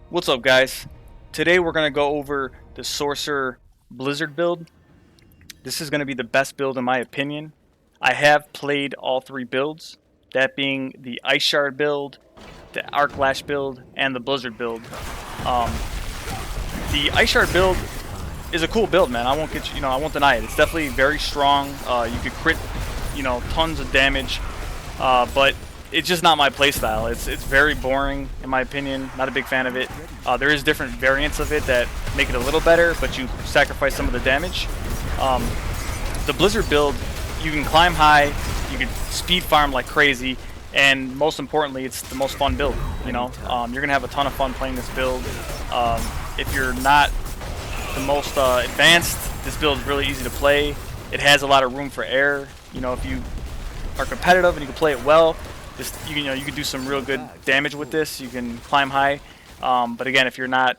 What's up, guys? Today we're going to go over the Sorcerer Blizzard build. This is going to be the best build in my opinion. I have played all three builds, that being the Ice Shard build, the Arc Lash build, and the Blizzard build. Um, the Ice Shard build is a cool build, man. I won't get I won't deny it. It's definitely very strong. You could crit, tons of damage, but it's just not my playstyle. It's very boring in my opinion. Not a big fan of it. There is different variants of it that make it a little better, but you sacrifice some of the damage. The Blizzard build, you can climb high, you can speed farm like crazy, and most importantly, it's the most fun build. You're gonna have a ton of fun playing this build. If you're not the most advanced, this build is really easy to play. It has a lot of room for error. If you are competitive and you can play it well, you can do some real good damage with this. You can climb high, but again, if you're not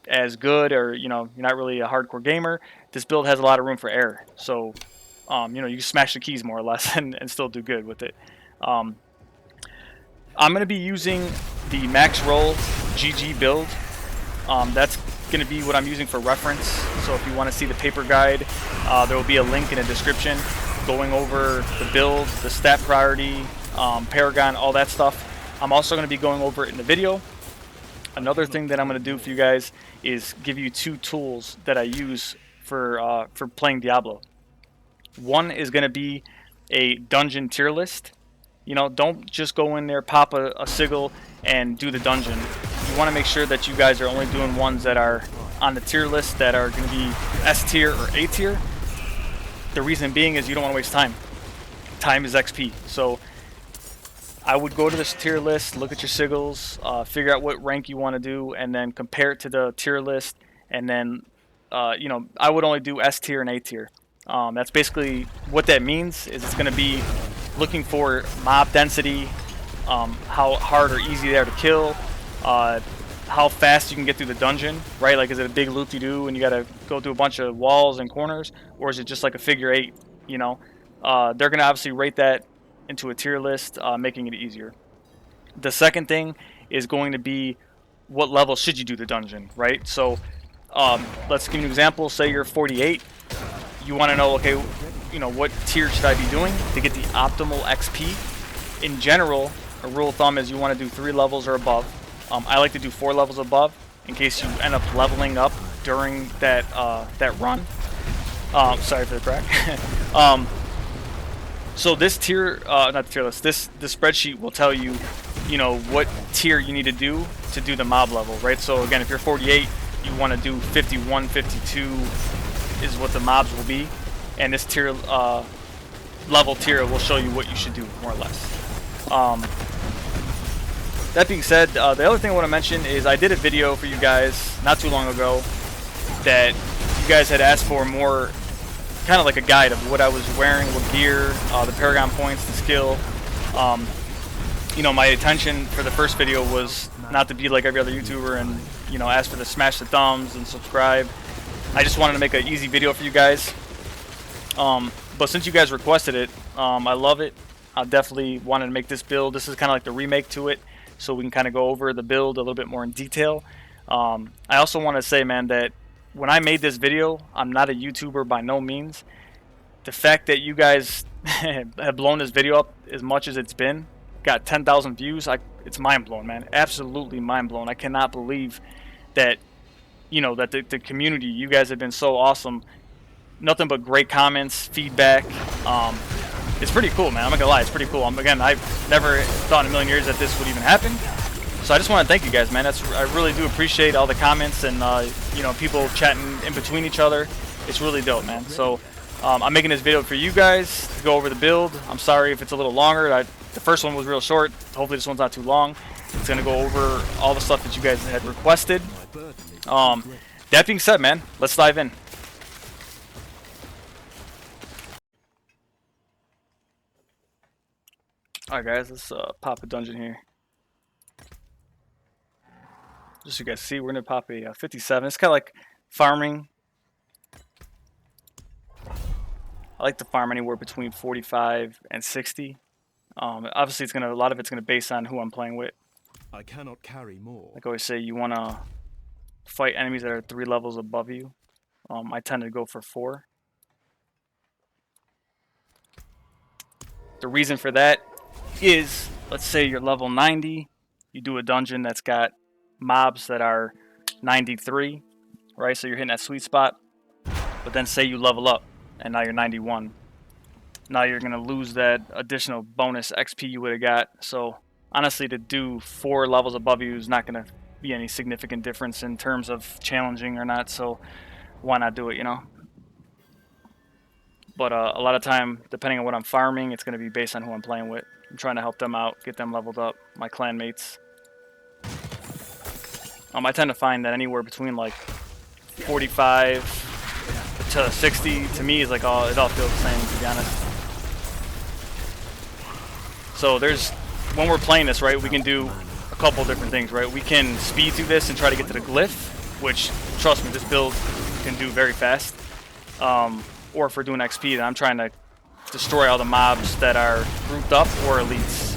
as good, or you're not really a hardcore gamer, this build has a lot of room for error. So you can smash the keys more or less and still do good with it. I'm going to be using the max roll GG build. That's going to be what I'm using for reference. So if you want to see the paper guide, there will be a link in the description going over the build, the stat priority, paragon, all that stuff. I'm also going to be going over it in the video. Another thing that I'm going to do for you guys is give you two tools that I use for playing Diablo. One is going to be a dungeon tier list. Don't just go in there, pop a sigil, and do the dungeon. You want to make sure that you guys are only doing ones that are on the tier list that are going to be S tier or A tier. The reason being is you don't want to waste time. Time is XP. So I would go to this tier list, look at your sigils, figure out what rank you want to do, and then compare it to the tier list. And then, I would only do S tier and A tier. That's basically what that means. Is it's going to be looking for mob density, how hard or easy they are to kill, how fast you can get through the dungeon, right? Like, is it a big loop-de-doo and you got to go through a bunch of walls and corners, or is it just like a figure eight? They're going to obviously rate that into a tier list, making it easier. The second thing is going to be what level should you do the dungeon, right? So let's give you an example. Say you're 48. You want to know, okay, what tier should I be doing to get the optimal XP? In general, a rule of thumb is you want to do 3 levels or above. I like to do 4 levels above in case you end up leveling up during that run. Sorry for the crack. So this tier, not the tier list, this spreadsheet will tell you, what tier you need to do the mob level, right? So again, if you're 48, you want to do 51, 52 is what the mobs will be, and this tier, level tier, will show you what you should do more or less. That being said, the other thing I want to mention is I did a video for you guys not too long ago that you guys had asked for more, kind of like a guide of what I was wearing, what gear, the paragon points, the skill. My intention for the first video was not to be like every other YouTuber and ask for the smash the thumbs and subscribe. I just wanted to make an easy video for you guys. But since you guys requested it, I love it. I definitely wanted to make this build. This is kind of like the remake to it, so we can kind of go over the build a little bit more in detail. I also want to say, man, that when I made this video, I'm not a YouTuber by no means. The fact that you guys have blown this video up as much as it's been, got 10,000 views, it's mind-blowing, man. Absolutely mind-blowing. I cannot believe that, that the community, you guys have been so awesome. Nothing but great comments, feedback. It's pretty cool, man. I'm not gonna lie, it's pretty cool. Again, I've never thought in a million years that this would even happen. So I just want to thank you guys, man. I really do appreciate all the comments and people chatting in between each other. It's really dope, man. So I'm making this video for you guys to go over the build. I'm sorry if it's a little longer. The first one was real short. Hopefully this one's not too long. It's gonna go over all the stuff that you guys had requested. That being said, man, let's dive in. Alright guys, let's pop a dungeon here. Just so you guys see, we're going to pop a 57. It's kind of like farming. I like to farm anywhere between 45 and 60. Obviously, a lot of it's going to base on who I'm playing with. I cannot carry more. Like I always say, you want to fight enemies that are 3 levels above you. I tend to go for 4. The reason for that is, let's say you're level 90, you do a dungeon that's got mobs that are 93, right? So you're hitting that sweet spot. But then say you level up and now you're 91. Now you're going to lose that additional bonus XP you would have got. So honestly, to do 4 levels above you is not going to be any significant difference in terms of challenging or not. So why not do it, you know? But a lot of time, depending on what I'm farming, it's going to be based on who I'm playing with. I'm trying to help them out, get them leveled up, my clan mates. I tend to find that anywhere between like 45 to 60 to me is like it all feels the same, to be honest. So when we're playing this, right, we can do a couple different things, right? We can speed through this and try to get to the glyph, which, trust me, this build can do very fast. Or if we're doing XP, then I'm trying to destroy all the mobs that are grouped up or elites.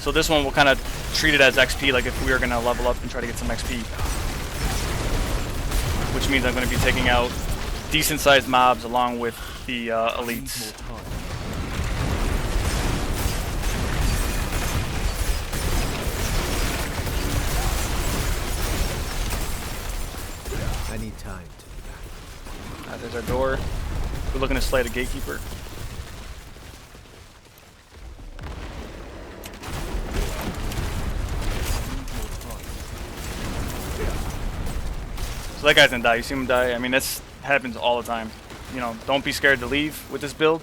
So this one will kind of treat it as XP, like if we were going to level up and try to get some XP. Which means I'm going to be taking out decent-sized mobs along with the elites. I need time. There's our door. We're looking to slay the gatekeeper. So that guy's gonna die. You see him die? I mean, this happens all the time. You know, don't be scared to leave with this build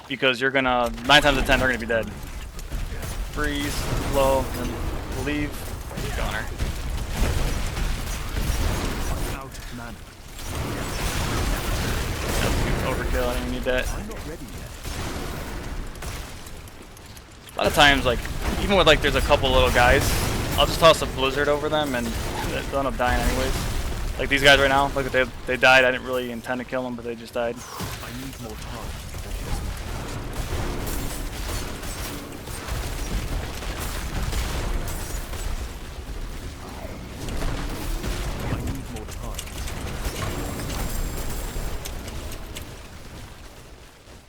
because you're gonna 9 times out of 10 they're gonna be dead. Freeze, blow, and leave. Goner. Out of mana. Overkill. I don't even need that. I'm not ready yet. A lot of times, like even with like there's a couple little guys, I'll just toss a blizzard over them and they'll end up dying anyways. Like these guys right now, look at they died. I didn't really intend to kill them, but they just died. I need more time. I need more time.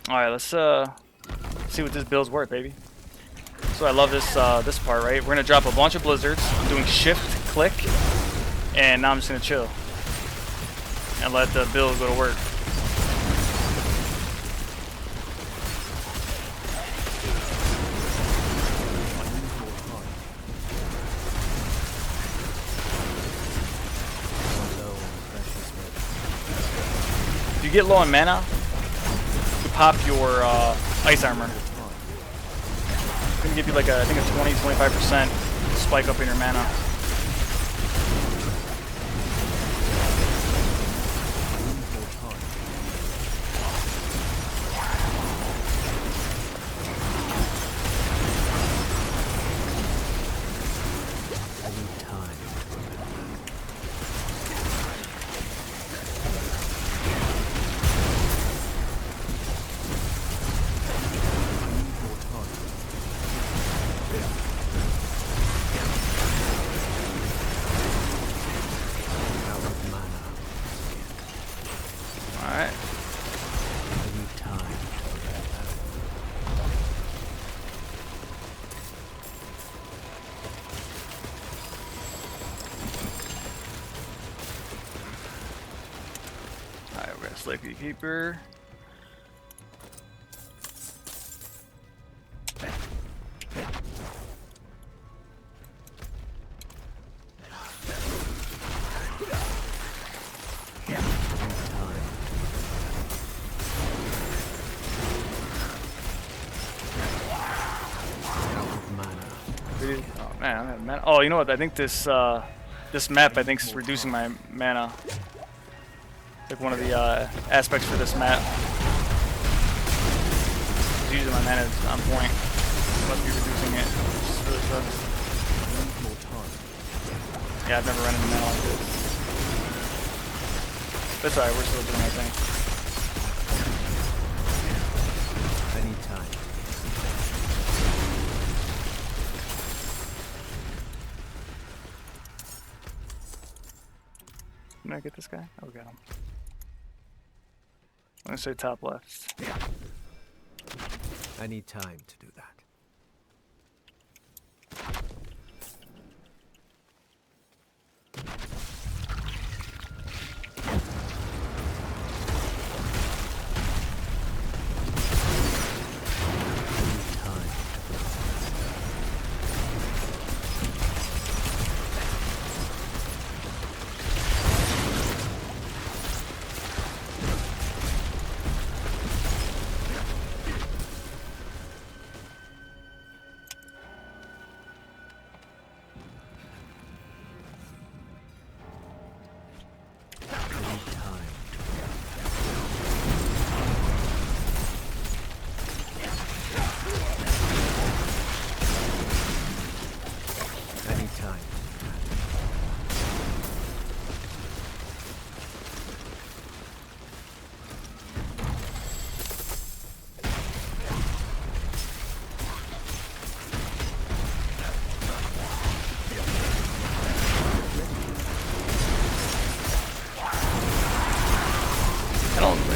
All right, let's see what this build's worth, baby. So I love this this part, right? We're gonna drop a bunch of blizzards. I'm doing shift click, and now I'm just gonna chill and let the build go to work. If you get low on mana, you pop your ice armor. It's gonna give you like I think a 20-25% spike up in your mana. Alright. Alright, we're gonna select the keeper. Oh man, I'm out of mana. Oh, you know what? I think this this map I think is reducing my mana. Like one of the aspects for this map. Usually my mana is on point. Must be reducing it. Which really sucks. Yeah, I've never run into mana like this. That's alright, we're still doing our thing. I need time. Can I get this guy? Oh, we got him. I'm gonna say top left. I need time to do that.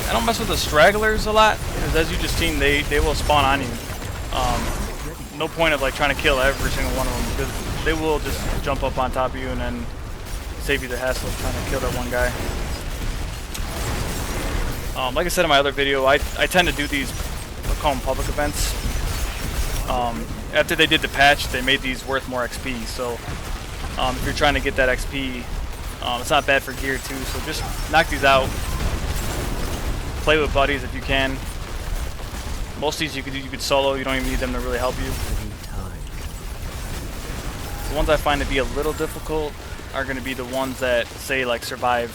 I don't mess with the stragglers a lot, because as you just seen, they will spawn on you. No point of like trying to kill every single one of them, because they will just jump up on top of you and then save you the hassle of trying to kill that one guy. Like I said in my other video, I tend to do these, I'll call them public events. After they did the patch, they made these worth more XP, so if you're trying to get that XP, it's not bad for gear too, so just knock these out. Play with buddies if you can. Most of these you could solo, you don't even need them to really help you. The ones I find to be a little difficult are going to be the ones that say like survive.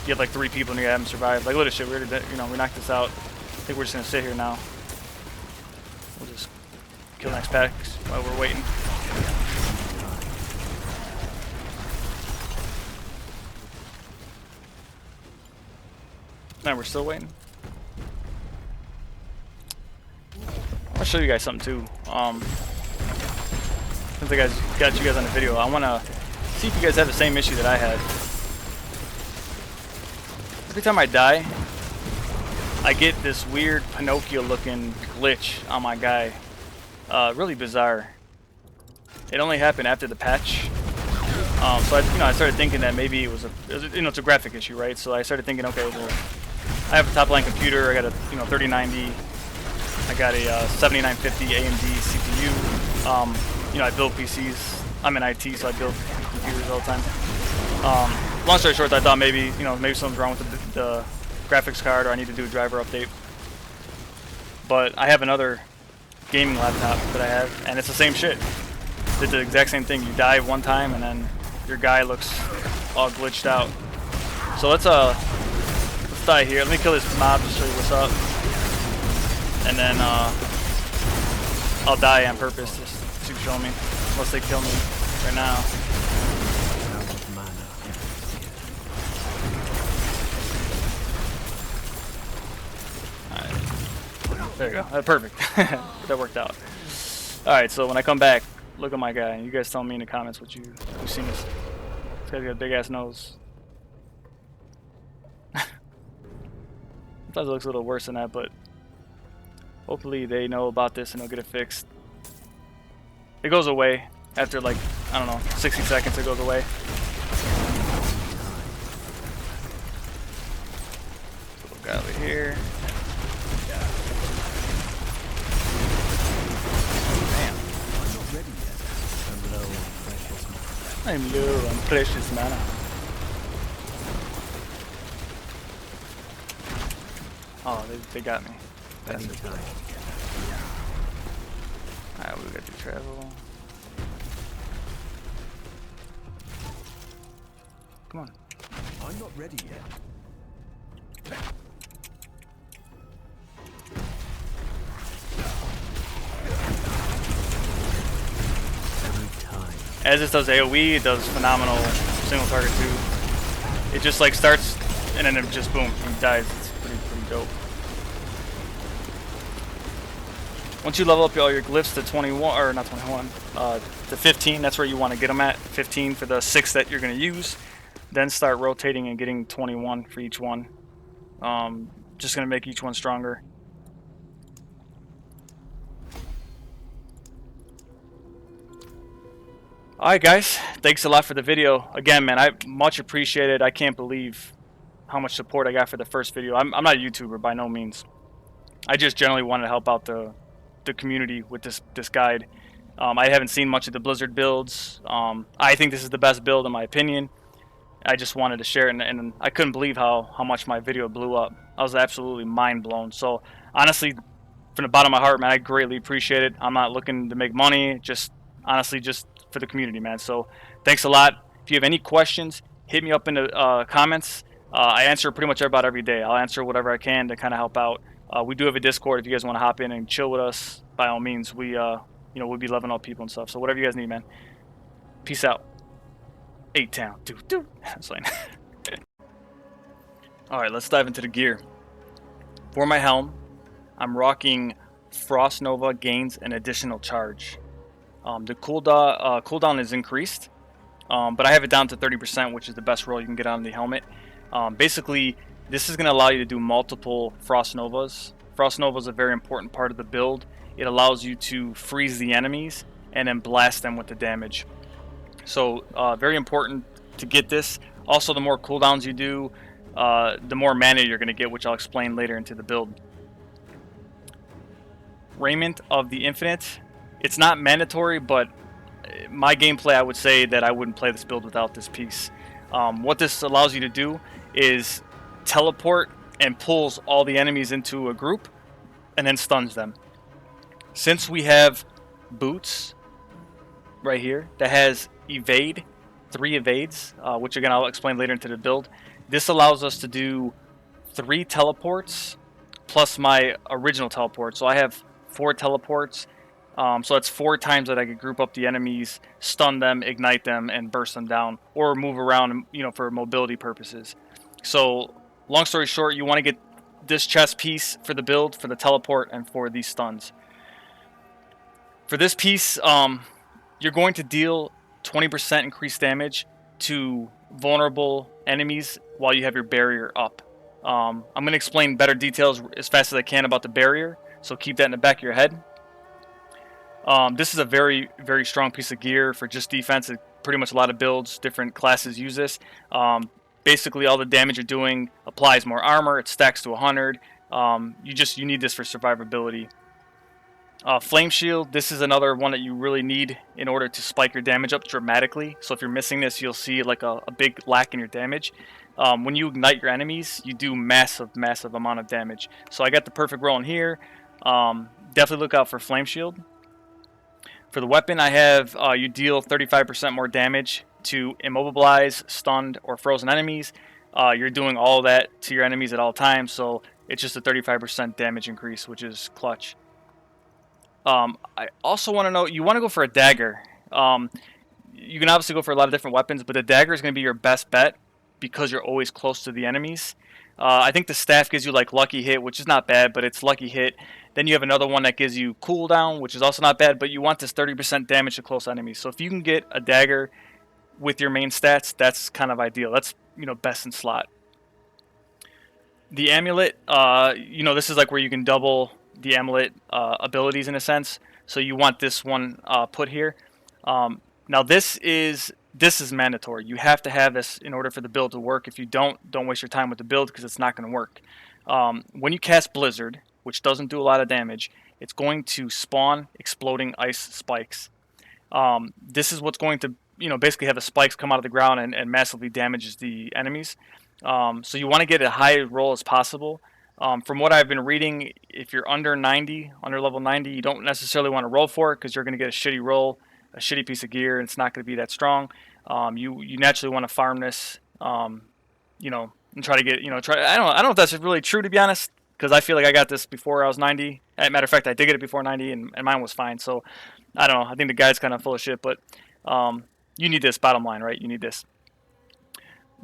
You have like 3 people and you have them survive. Like, look at this shit, we already did, we knocked this out. I think we're just going to sit here now. We'll just kill the next pack while we're waiting. Now we're still waiting. I'll show you guys something too. Since I got you guys on the video, I want to see if you guys have the same issue that I had. Every time I die, I get this weird Pinocchio-looking glitch on my guy. Really bizarre. It only happened after the patch. So I started thinking that maybe it was it's a graphic issue, right? So I started thinking, okay, well, I have a top-line computer. I got a 3090. I got a 7950 AMD CPU. I build PCs. I'm in IT, so I build computers all the time. Long story short, I thought maybe something's wrong with the graphics card, or I need to do a driver update. But I have another gaming laptop that I have, and it's the same shit. Did the exact same thing. You die one time, and then your guy looks all glitched out. So let's die here. Let me kill this mob to show you what's up, and then I'll die on purpose just to show me, unless they kill me right now. Alright, there you go. Perfect. That worked out. All right, so when I come back, look at my guy. You guys tell me in the comments what you've seen. This guy's got a big ass nose. Sometimes it looks a little worse than that, but hopefully they know about this and they'll get it fixed. It goes away after like, I don't know, 60 seconds it goes away. Little guy over here. I'm low on precious mana. Oh, they got me. Alright, we got to travel. Come on. I'm not ready yet. As this does AoE, it does phenomenal single target too. It just like starts and then it just boom, he dies. It's pretty dope. Once you level up all your glyphs to 21, or not 21, to 15, that's where you want to get them at. 15 for the 6 that you're going to use. then start rotating and getting 21 for each one. Just going to make each one stronger. Alright guys, thanks a lot for the video. Again, man, I much appreciate it. I can't believe how much support I got for the first video. I'm not a YouTuber by no means. I just generally wanted to help out the community with this guide. I haven't seen much of the Blizzard builds. I think this is the best build in my opinion. I just wanted to share it, and I couldn't believe how much my video blew up. I was absolutely mind blown. So honestly, from the bottom of my heart, man, I greatly appreciate it. I'm not looking to make money, just honestly just for the community, man. So thanks a lot. If you have any questions, hit me up in the comments. I answer pretty much about every day. I'll answer whatever I can to kind of help out. We do have a Discord if you guys want to hop in and chill with us. By all means, we'll be leveling up people and stuff. So whatever you guys need, man. Peace out. 8-town. Dude. Alright, let's dive into the gear. For my helm, I'm rocking Frost Nova gains an additional charge. The cooldown is increased, but I have it down to 30%, which is the best roll you can get on the helmet. Basically, this is going to allow you to do multiple Frost Novas. Frost Nova is a very important part of the build. It allows you to freeze the enemies and then blast them with the damage. So very important to get this. Also, the more cooldowns you do, the more mana you're going to get, which I'll explain later into the build. Raiment of the Infinite. It's not mandatory, but my gameplay, I would say that I wouldn't play this build without this piece. What this allows you to do is teleport and pulls all the enemies into a group and then stuns them. Since we have boots right here that has evade, 3 evades, which again I'll explain later into the build, this allows us to do 3 teleports plus my original teleport. So I have 4 teleports. So that's 4 times that I could group up the enemies, stun them, ignite them, and burst them down, or move around, for mobility purposes. So, long story short, you want to get this chest piece for the build, for the teleport, and for these stuns. For this piece, you're going to deal 20% increased damage to vulnerable enemies while you have your barrier up. I'm going to explain better details as fast as I can about the barrier, so keep that in the back of your head. This is a very, very strong piece of gear for just defense. Pretty much a lot of builds, different classes use this. Basically, all the damage you're doing applies more armor. It stacks to 100. You need this for survivability. Flame Shield, this is another one that you really need in order to spike your damage up dramatically. So if you're missing this, you'll see like a big lack in your damage. When you ignite your enemies, you do massive amount of damage. So I got the perfect roll in here. Definitely look out for Flame Shield. For the weapon, I have you deal 35% more damage to immobilize, stunned, or frozen enemies. You're doing all that to your enemies at all times, so it's just a 35% damage increase, which is clutch. I also want to know, you want to go for a dagger. You can obviously go for a lot of different weapons, but the dagger is going to be your best bet because you're always close to the enemies. I think the staff gives you like lucky hit, which is not bad, but it's lucky hit. Then you have another one that gives you cooldown, which is also not bad, but you want this 30% damage to close enemies. So if you can get a dagger with your main stats, that's kind of ideal. That's, best in slot. The amulet, this is like where you can double the amulet abilities in a sense. So you want this one put here. Now this is mandatory. You have to have this in order for the build to work. If you don't waste your time with the build because it's not going to work. When you cast Blizzard, which doesn't do a lot of damage, it's going to spawn exploding ice spikes. This is what's going to, basically have the spikes come out of the ground and massively damages the enemies. So you want to get a high roll as possible. From what I've been reading, if you're under level 90, you don't necessarily want to roll for it because you're going to get a shitty roll, a shitty piece of gear, and it's not going to be that strong. You naturally want to farm this, and try to get, I don't know if that's really true, to be honest, because I feel like I got this before I was 90. As a matter of fact, I did get it before 90, and mine was fine. So, I don't know. I think the guy's kind of full of shit, but you need this, bottom line, right? You need this.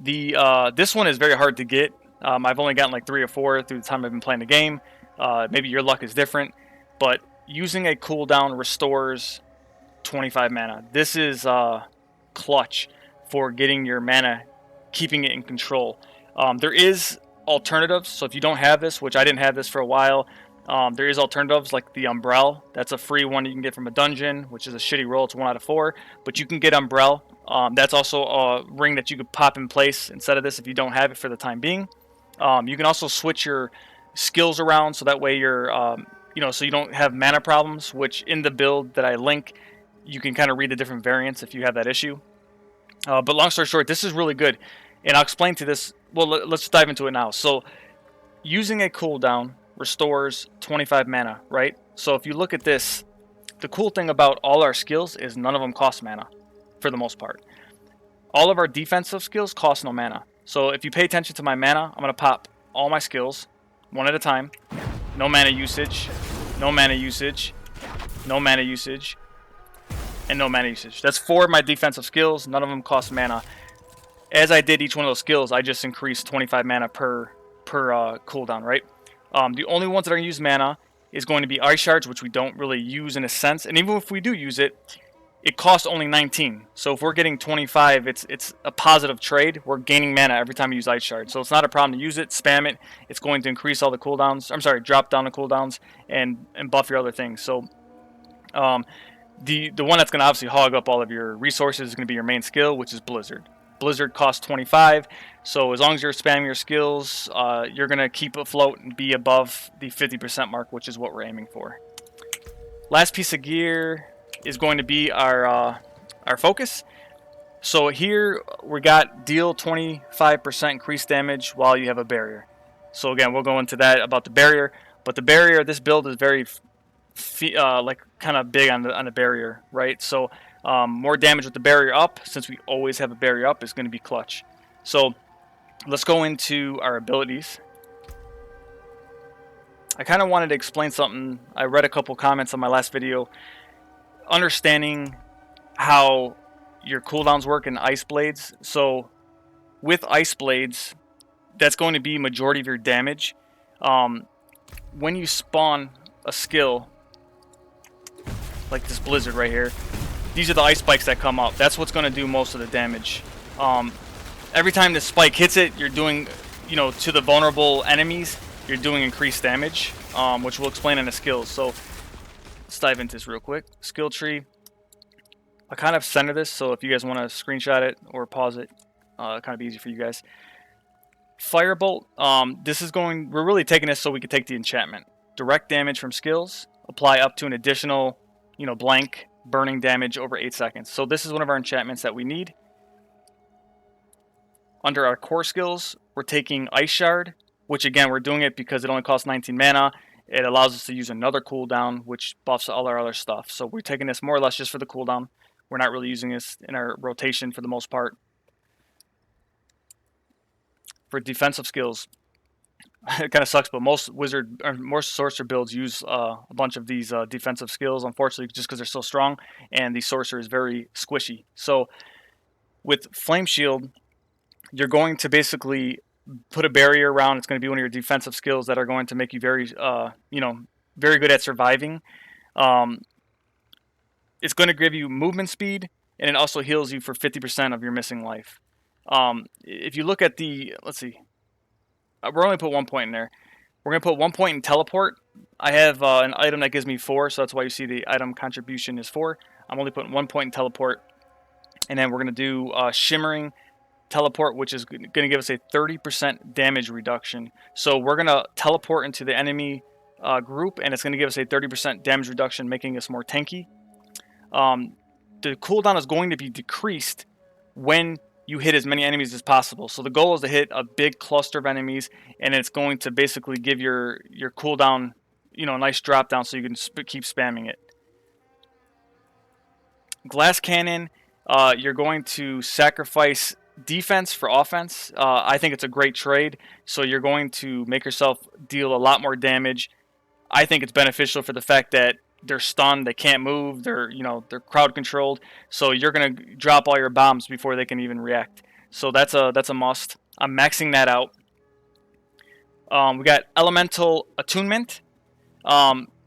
This one is very hard to get. I've only gotten like 3 or 4 through the time I've been playing the game. Maybe your luck is different, but using a cooldown restores 25 mana. This is clutch for getting your mana keeping it in control. There is alternatives, so if you don't have this, which I didn't have this for a while, there is alternatives like the Umbrella. That's a free one you can get from a dungeon, which is a shitty roll. It's 1 out of 4, but you can get Umbrella. That's also a ring that you could pop in place instead of this if you don't have it for the time being. You can also switch your skills around so that way you're, so you don't have mana problems, which in the build that I link, you can kind of read the different variants if you have that issue. But long story short, this is really good. And I'll explain to this. Well, let's dive into it now. So using a cooldown restores 25 mana, right? So if you look at this, the cool thing about all our skills is none of them cost mana, for the most part. All of our defensive skills cost no mana. So if you pay attention to my mana, I'm going to pop all my skills, one at a time. No mana usage, no mana usage, no mana usage, and no mana usage. That's 4 of my defensive skills. None of them cost mana. As I did each one of those skills, I just increased 25 mana per cooldown, right? The only ones that are going to use mana is going to be Ice Shards, which we don't really use in a sense. And even if we do use it, it costs only 19. So if we're getting 25, it's a positive trade. We're gaining mana every time we use Ice Shard. So it's not a problem to use it, spam it. It's going to increase all the cooldowns. I'm sorry, drop down the cooldowns and buff your other things. So the one that's going to obviously hog up all of your resources is going to be your main skill, which is Blizzard. Blizzard costs 25, so as long as you're spamming your skills, you're going to keep afloat and be above the 50% mark, which is what we're aiming for. Last piece of gear is going to be our focus. So here we got deal 25% increased damage while you have a barrier. So again, we'll go into that about the barrier, but the barrier, this build is very like kind of big on the barrier, right? So more damage with the barrier up, since we always have a barrier up, is going to be clutch. So let's go into our abilities. I kind of wanted to explain something. I read a couple comments on my last video. Understanding how your cooldowns work in Ice Blades. So with Ice Blades, that's going to be majority of your damage. When you spawn a skill, like this Blizzard right here, these are the ice spikes that come up. That's what's going to do most of the damage. Every time this spike hits it, you're doing, to the vulnerable enemies, you're doing increased damage, which we'll explain in the skills. So let's dive into this real quick. Skill tree. I kind of center this, so if you guys want to screenshot it or pause it, kind of easy for you guys. Firebolt. We're really taking this so we can take the enchantment. Direct damage from skills. Apply up to an additional, blank burning damage over 8 seconds. So this is one of our enchantments that we need. Under our core skills, we're taking Ice Shard, which again, we're doing it because it only costs 19 mana. It allows us to use another cooldown, which buffs all our other stuff. So we're taking this more or less just for the cooldown. We're not really using this in our rotation for the most part. For defensive skills, it kind of sucks, but most sorcerer builds use a bunch of these defensive skills, unfortunately, just because they're so strong, and the sorcerer is very squishy. So with Flame Shield, you're going to basically put a barrier around. It's going to be one of your defensive skills that are going to make you very, very good at surviving. It's going to give you movement speed, and it also heals you for 50% of your missing life. If you look at let's see. We're only put 1 point in there. We're going to put 1 point in teleport. I have an item that gives me 4, so that's why you see the item contribution is 4. I'm only putting 1 point in teleport. And then we're going to do shimmering teleport, which is going to give us a 30% damage reduction. So we're going to teleport into the enemy group, and it's going to give us a 30% damage reduction, making us more tanky. The cooldown is going to be decreased when you hit as many enemies as possible. So the goal is to hit a big cluster of enemies, and it's going to basically give your cooldown, a nice drop down so you can keep spamming it. Glass Cannon, you're going to sacrifice defense for offense. I think it's a great trade. So you're going to make yourself deal a lot more damage. I think it's beneficial for the fact that they're stunned, they can't move, they're crowd controlled. So you're gonna drop all your bombs before they can even react. So that's a must. I'm maxing that out. We got Elemental Attunement.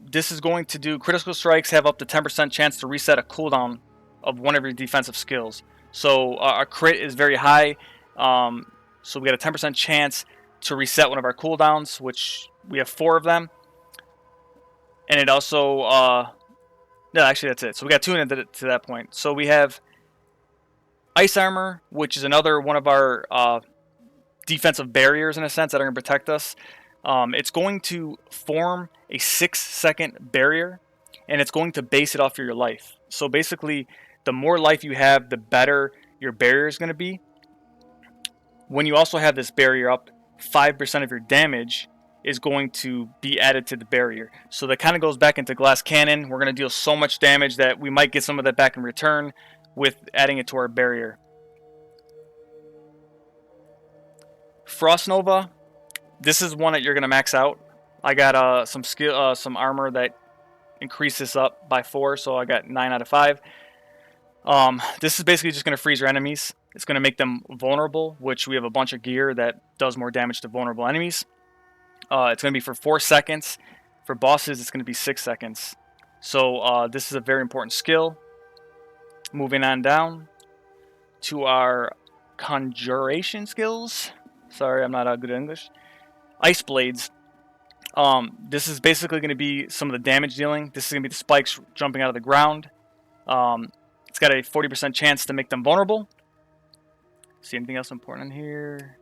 This is going to do critical strikes have up to 10% chance to reset a cooldown of one of your defensive skills. So a crit is very high. So we got a 10% chance to reset one of our cooldowns, which we have 4 of them. And it also, no, actually that's it. So we got 2 to that point. So we have Ice Armor, which is another one of our defensive barriers in a sense that are going to protect us. It's going to form a 6-second barrier, and it's going to base it off of your life. So basically, the more life you have, the better your barrier is going to be. When you also have this barrier up, 5% of your damage is going to be added to the barrier. So that kind of goes back into Glass Cannon. We're going to deal so much damage that we might get some of that back in return with adding it to our barrier. Frost Nova, this is one that you're going to max out. I got some armor that increases up by 4, so I got 9 out of 5. This is basically just going to freeze your enemies. It's going to make them vulnerable, which we have a bunch of gear that does more damage to vulnerable enemies. It's going to be for 4 seconds. For bosses, it's going to be 6 seconds. So this is a very important skill. Moving on down to our conjuration skills. Sorry, I'm not good at English. Ice Blades. This is basically going to be some of the damage dealing. This is going to be the spikes jumping out of the ground. It's got a 40% chance to make them vulnerable. See anything else important in here?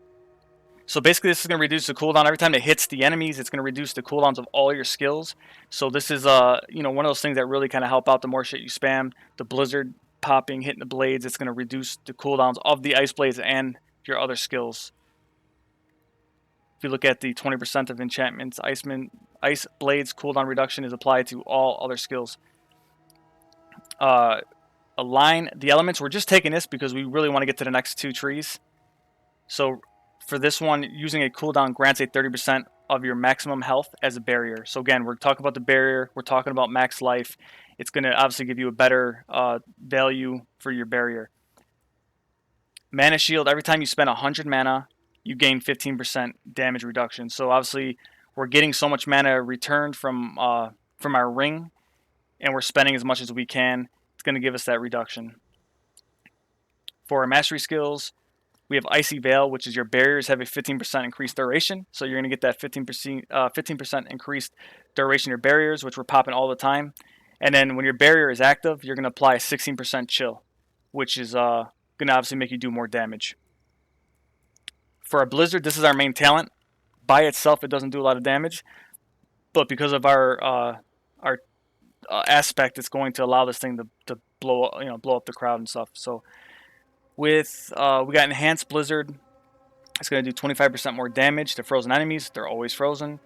So basically this is going to reduce the cooldown. Every time it hits the enemies, it's going to reduce the cooldowns of all your skills. So this is one of those things that really kind of help out the more shit you spam. The blizzard popping, hitting the blades, it's going to reduce the cooldowns of the ice blades and your other skills. If you look at the 20% of enchantments, ice blades cooldown reduction is applied to all other skills. Align the elements. We're just taking this because we really want to get to the next 2 trees. So for this one, using a cooldown grants a 30% of your maximum health as a barrier. So again, we're talking about the barrier. We're talking about max life. It's going to obviously give you a better value for your barrier. Mana shield. Every time you spend 100 mana, you gain 15% damage reduction. So obviously, we're getting so much mana returned from our ring, and we're spending as much as we can. It's going to give us that reduction. For our mastery skills, we have Icy Veil, which is your barriers have a 15% increased duration. So you're going to get that 15% increased duration of your barriers, which we're popping all the time. And then when your barrier is active, you're going to apply a 16% chill, which is going to obviously make you do more damage. For our Blizzard, this is our main talent. By itself, it doesn't do a lot of damage. But because of our aspect, it's going to allow this thing to blow up the crowd and stuff. So with we got Enhanced Blizzard. It's going to do 25% more damage to frozen enemies. They're always frozen.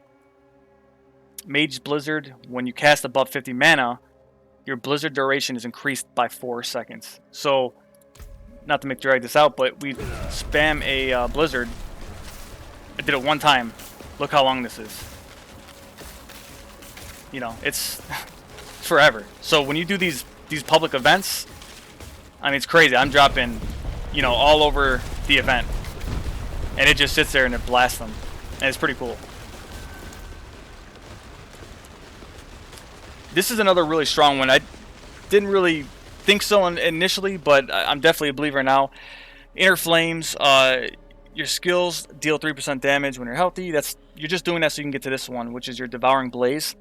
Mage Blizzard. When you cast above 50 mana, your Blizzard duration is increased by 4 seconds. So, not to drag this out, but we spam a Blizzard. I did it one time. Look how long this is. It's forever. So when you do these public events, I mean, it's crazy. I'm dropping, all over the event. And it just sits there and it blasts them. And it's pretty cool. This is another really strong one. I didn't really think so initially, but I'm definitely a believer now. Inner Flames, your skills deal 3% damage when you're healthy. You're just doing that so you can get to this one, which is your Devouring Blaze.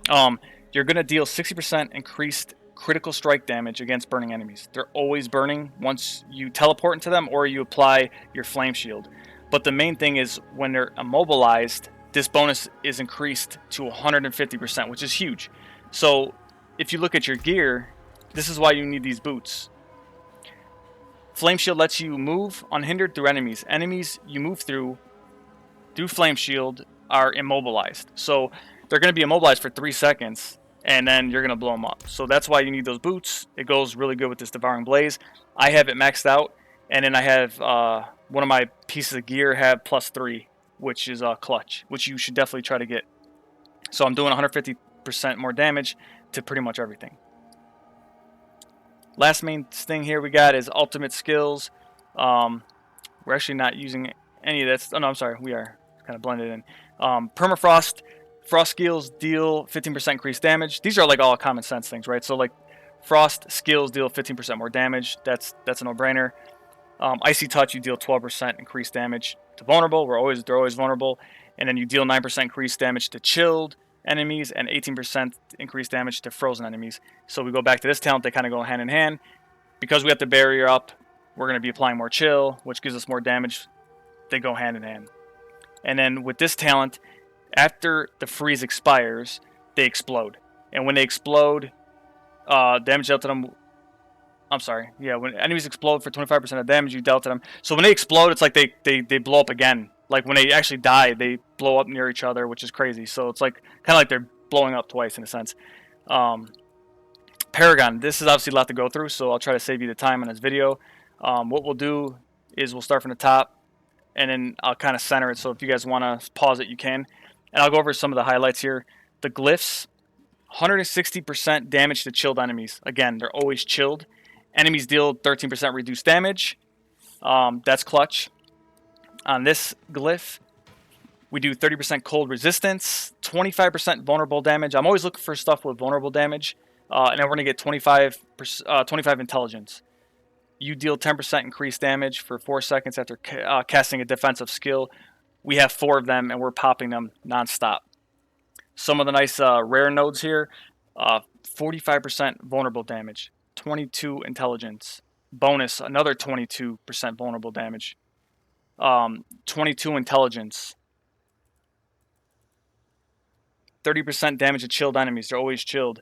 You're going to deal 60% increased critical strike damage against burning enemies. They're always burning once you teleport into them or you apply your flame shield. But the main thing is when they're immobilized, this bonus is increased to 150%, which is huge. So if you look at your gear, this is why you need these boots. Flame shield lets you move unhindered through enemies. Enemies you move through flame shield are immobilized. So they're going to be immobilized for 3 seconds, and then you're going to blow them up. So that's why you need those boots. It goes really good with this Devouring Blaze. I have it maxed out, and then I have one of my pieces of gear have +3, which is clutch, which you should definitely try to get. So I'm doing 150% more damage to pretty much everything. Last main thing here we got is ultimate skills. We're actually not using any of that. Oh no, I'm sorry, we are. It's kind of blended in. Permafrost. Frost skills deal 15% increased damage. These are like all common sense things, right? So like frost skills deal 15% more damage. That's a no-brainer. Icy Touch, you deal 12% increased damage to vulnerable. They're always vulnerable. And then you deal 9% increased damage to chilled enemies and 18% increased damage to frozen enemies. So we go back to this talent, they kind of go hand in hand. Because we have the barrier up, we're going to be applying more chill, which gives us more damage. They go hand in hand. And then with this talent, after the freeze expires, they explode. And when they explode, damage dealt to them. I'm sorry. Yeah, when enemies explode for 25% of damage you dealt to them. So when they explode, it's like they blow up again. Like when they actually die, they blow up near each other, which is crazy. So it's like kind of like they're blowing up twice in a sense. Paragon. This is obviously a lot to go through, so I'll try to save you the time on this video. What we'll do is we'll start from the top, and then I'll kind of center it. So if you guys want to pause it, you can. And I'll go over some of the highlights here. The glyphs, 160% damage to chilled enemies. Again, they're always chilled. Enemies deal 13% reduced damage. That's clutch. On this glyph, we do 30% cold resistance, 25% vulnerable damage. I'm always looking for stuff with vulnerable damage. And then we're going to get 25 intelligence. You deal 10% increased damage for 4 seconds after casting a defensive skill. We have 4 of them, and we're popping them nonstop. Some of the nice rare nodes here, 45% vulnerable damage, 22 intelligence. Bonus, another 22% vulnerable damage. 22 intelligence. 30% damage to chilled enemies. They're always chilled.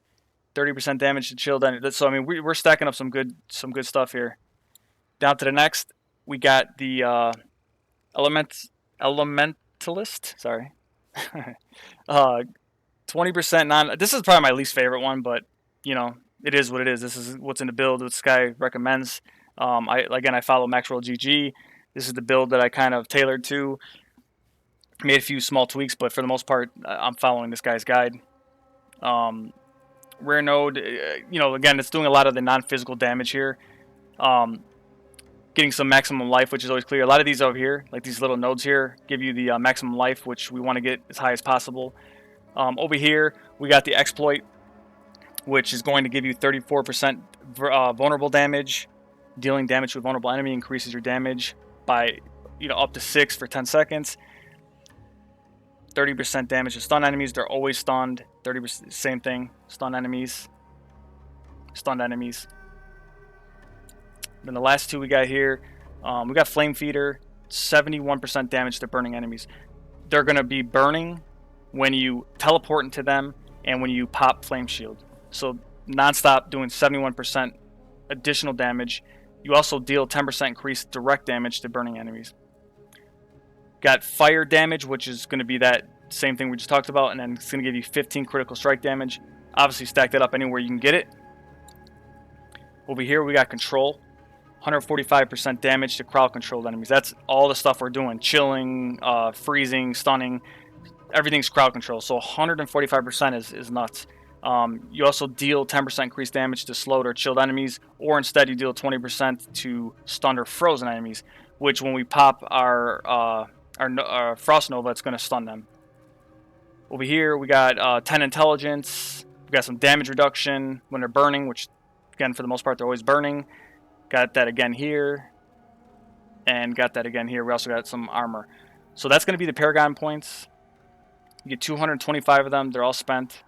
30% damage to chilled enemies. So I mean, we're stacking up some good stuff here. Down to the next, we got the elementalist. Sorry. 20% non. This is probably my least favorite one, but you know, it is what it is. This is what's in the build this guy recommends. I follow Maxwell GG. This is the build that I kind of tailored to. Made a few small tweaks, but for the most part, I'm following this guy's guide. Rare node, again, it's doing a lot of the non-physical damage here. Getting some maximum life, which is always clear. A lot of these over here, like these little nodes here, give you the maximum life, which we want to get as high as possible. Over here, we got the exploit, which is going to give you 34% vulnerable damage. Dealing damage to a vulnerable enemy increases your damage by up to 6 for 10 seconds. 30% damage to stun enemies. They're always stunned. 30%, same thing. Stun enemies. Stunned enemies. Then the last two we got here, we got Flame Feeder. 71% damage to burning enemies. They're going to be burning when you teleport into them and when you pop Flame Shield. So non-stop doing 71% additional damage. You also deal 10% increased direct damage to burning enemies. Got fire damage, which is going to be that same thing we just talked about, and then it's going to give you 15 critical strike damage. Obviously, stack that up anywhere you can get it. Over here, we got control. 145% damage to crowd-controlled enemies. That's all the stuff we're doing. Chilling, freezing, stunning. Everything's crowd control. So 145% is nuts. You also deal 10% increased damage to slowed or chilled enemies, or instead you deal 20% to stunned or frozen enemies, which when we pop our Frost Nova, it's going to stun them. Over here, we got 10 intelligence. We got some damage reduction when they're burning, which, again, for the most part, they're always burning. Got that again here. And got that again here. We also got some armor. So that's going to be the Paragon points. You get 225 of them. They're all spent.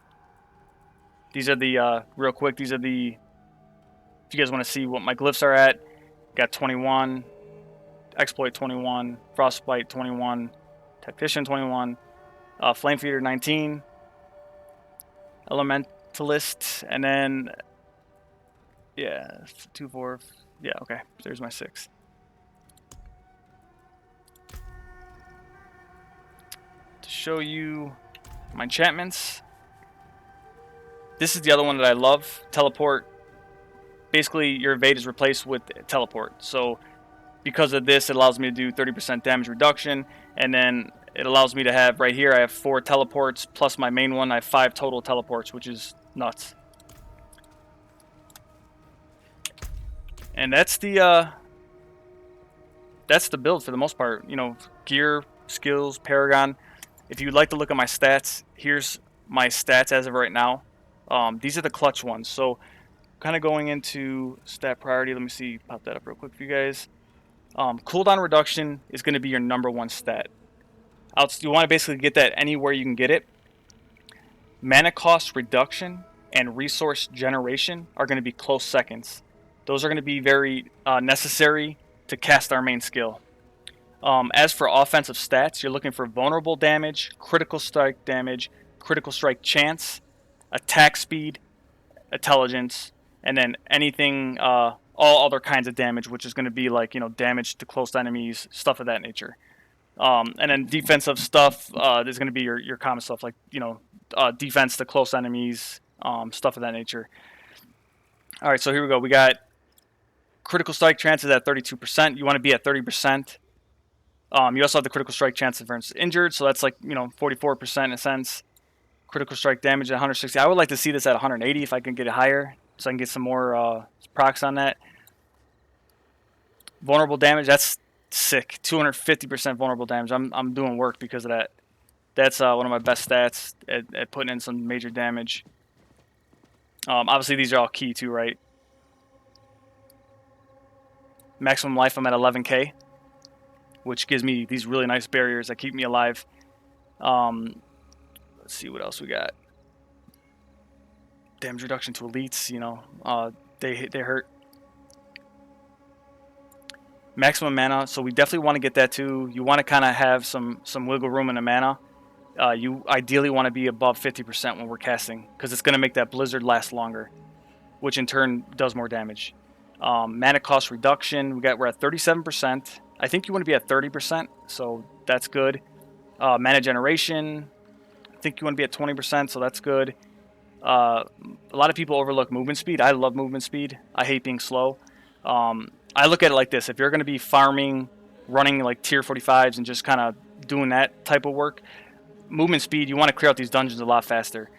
These are the, real quick, these are the, if you guys want to see what my glyphs are at, got 21. Exploit 21, Frostbite 21, Tactician 21, Flame Feeder 19, Elementalist, and then, yeah, 2, 4, yeah, okay, there's my 6. To show you my enchantments, this is the other one that I love, Teleport. Basically, your evade is replaced with Teleport, so because of this, it allows me to do 30% damage reduction, and then it allows me to have, right here, I have 4 teleports, plus my main one, I have 5 total teleports, which is nuts. And that's the build for the most part. Gear, skills, Paragon. If you'd like to look at my stats, here's my stats as of right now. These are the clutch ones. So kind of going into stat priority, let me see, pop that up real quick for you guys. Cooldown reduction is going to be your #1 stat. You want to basically get that anywhere you can get it. Mana cost reduction and resource generation are going to be close seconds. Those are going to be very necessary to cast our main skill. As for offensive stats, you're looking for vulnerable damage, critical strike damage, critical strike chance, attack speed, intelligence, and then anything, all other kinds of damage, which is going to be like, damage to close enemies, stuff of that nature. And then defensive stuff is going to be your common stuff, like, defense to close enemies, stuff of that nature. All right, so here we go. We got critical strike chances at 32%. You want to be at 30%. You also have the critical strike chance if injured, so that's like 44% in a sense. Critical strike damage at 160. I would like to see this at 180 if I can get it higher, so I can get some more procs on that. Vulnerable damage, that's sick. 250% vulnerable damage. I'm doing work because of that. That's one of my best stats at putting in some major damage. Obviously, these are all key too, right? Maximum life, I'm at 11k, which gives me these really nice barriers that keep me alive. Let's see what else we got. Damage reduction to elites, they hurt. Maximum mana, so we definitely want to get that too. You want to kind of have some wiggle room in the mana. You ideally want to be above 50% when we're casting, because it's going to make that blizzard last longer, which in turn does more damage. Mana cost reduction, we're at 37%. I think you want to be at 30%, so that's good. Mana generation, I think you want to be at 20%, so that's good. A lot of people overlook movement speed. I love movement speed. I hate being slow. I look at it like this. If you're going to be farming, running like tier 45s and just kind of doing that type of work, movement speed, you want to clear out these dungeons a lot faster.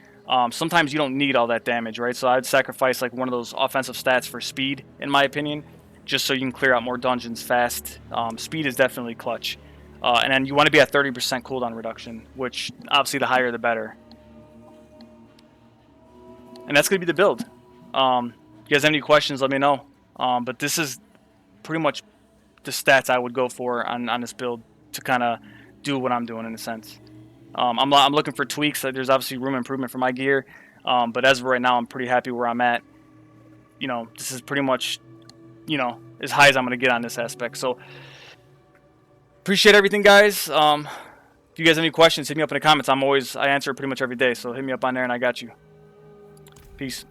Sometimes you don't need all that damage, right? So I'd sacrifice like one of those offensive stats for speed, in my opinion, just so you can clear out more dungeons fast. Speed is definitely clutch. And then you want to be at 30% cooldown reduction, which obviously the higher the better. And that's going to be the build. If you guys have any questions, let me know. But this is pretty much the stats I would go for on this build to kind of do what I'm doing in a sense. I'm looking for tweaks. There's obviously room improvement for my gear, but as of right now, I'm pretty happy where I'm at. This is pretty much, as high as I'm going to get on this aspect. So appreciate everything, guys. If you guys have any questions, hit me up in the comments. I answer pretty much every day, so hit me up on there and I got you. Peace.